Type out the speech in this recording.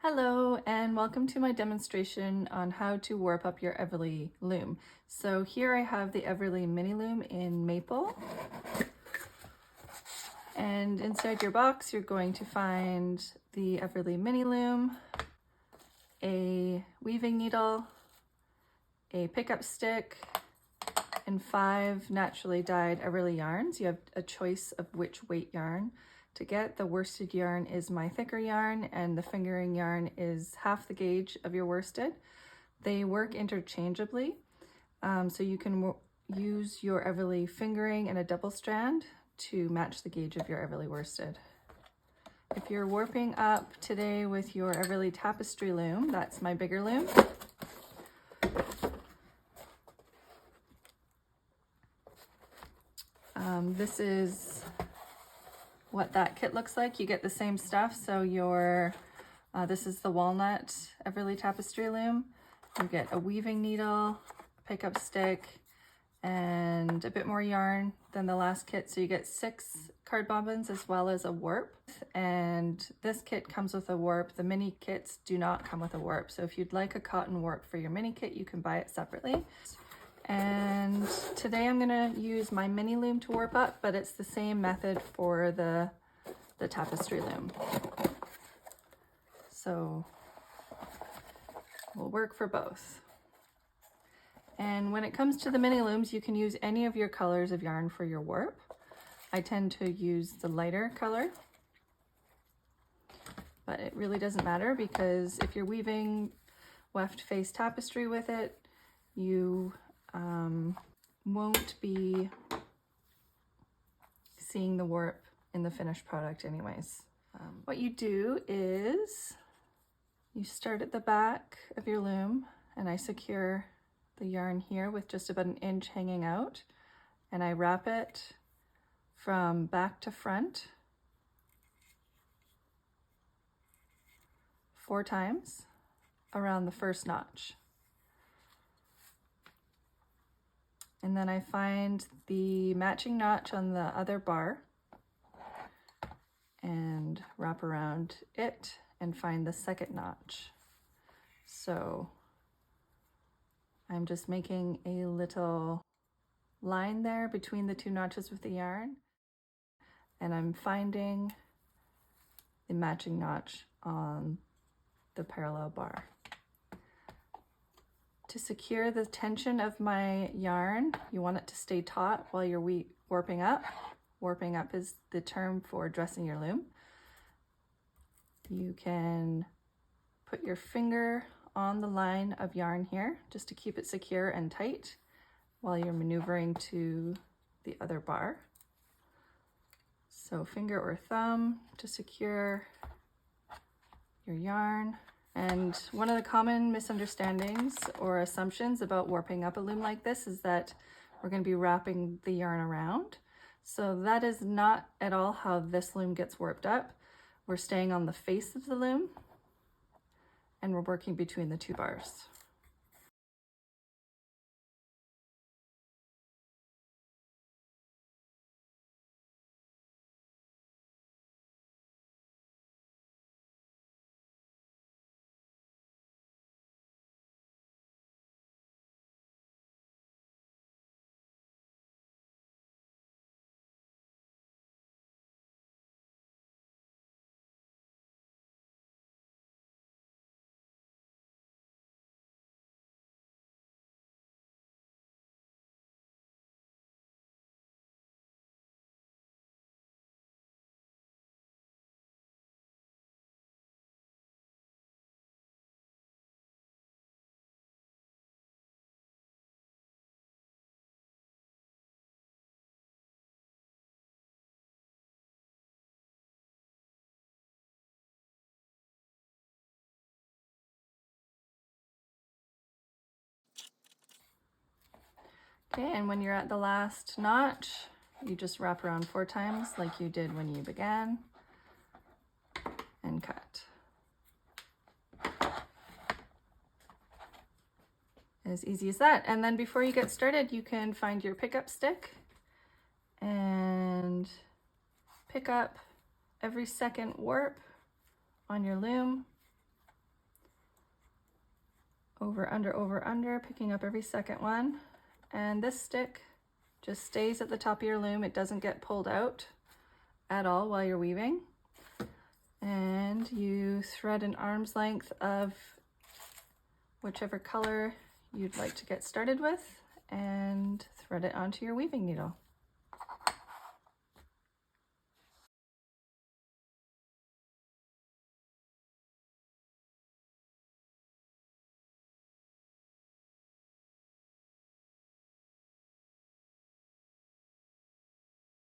Hello and welcome to my demonstration on how to warp up your Everly loom. So here I have the Everly Mini Loom in maple, and inside your box you're going to find the Everly Mini Loom, a weaving needle, a pickup stick, and 5 naturally dyed Everly yarns. You have a choice of which weight yarn to get. The worsted yarn is my thicker yarn and the fingering yarn is half the gauge of your worsted. They work interchangeably, so you can use your Everly fingering in a double strand to match the gauge of your Everly worsted. If you're warping up today with your Everly tapestry loom, that's my bigger loom. This is what that kit looks like. You get the same stuff. So this is the walnut Everly tapestry loom. You get a weaving needle, pickup stick, and a bit more yarn than the last kit. So you get 6 card bobbins as well as a warp. And this kit comes with a warp. The mini kits do not come with a warp. So if you'd like a cotton warp for your mini kit, you can buy it separately. And today I'm gonna use my mini loom to warp up, but it's the same method for the tapestry loom. So will work for both. And when it comes to the mini looms, you can use any of your colors of yarn for your warp. I tend to use the lighter color, but it really doesn't matter because if you're weaving weft face tapestry with it, you won't be seeing the warp in the finished product anyways. What you do is you start at the back of your loom, and I secure the yarn here with just about an inch hanging out, and I wrap it from back to front 4 times around the first notch. And then I find the matching notch on the other bar and wrap around it and find the second notch. So I'm just making a little line there between the 2 notches with the yarn, and I'm finding the matching notch on the parallel bar. To secure the tension of my yarn, you want it to stay taut while you're warping up. Warping up is the term for dressing your loom. You can put your finger on the line of yarn here just to keep it secure and tight while you're maneuvering to the other bar. So finger or thumb to secure your yarn. And one of the common misunderstandings or assumptions about warping up a loom like this is that we're going to be wrapping the yarn around. So that is not at all how this loom gets warped up. We're staying on the face of the loom and we're working between the 2 bars. Okay, and when you're at the last notch, you just wrap around 4 times like you did when you began and cut. As easy as that. And then before you get started, you can find your pickup stick and pick up every second warp on your loom Over, under, picking up every second one. And this stick just stays at the top of your loom. It doesn't get pulled out at all while you're weaving. And you thread an arm's length of whichever color you'd like to get started with and thread it onto your weaving needle.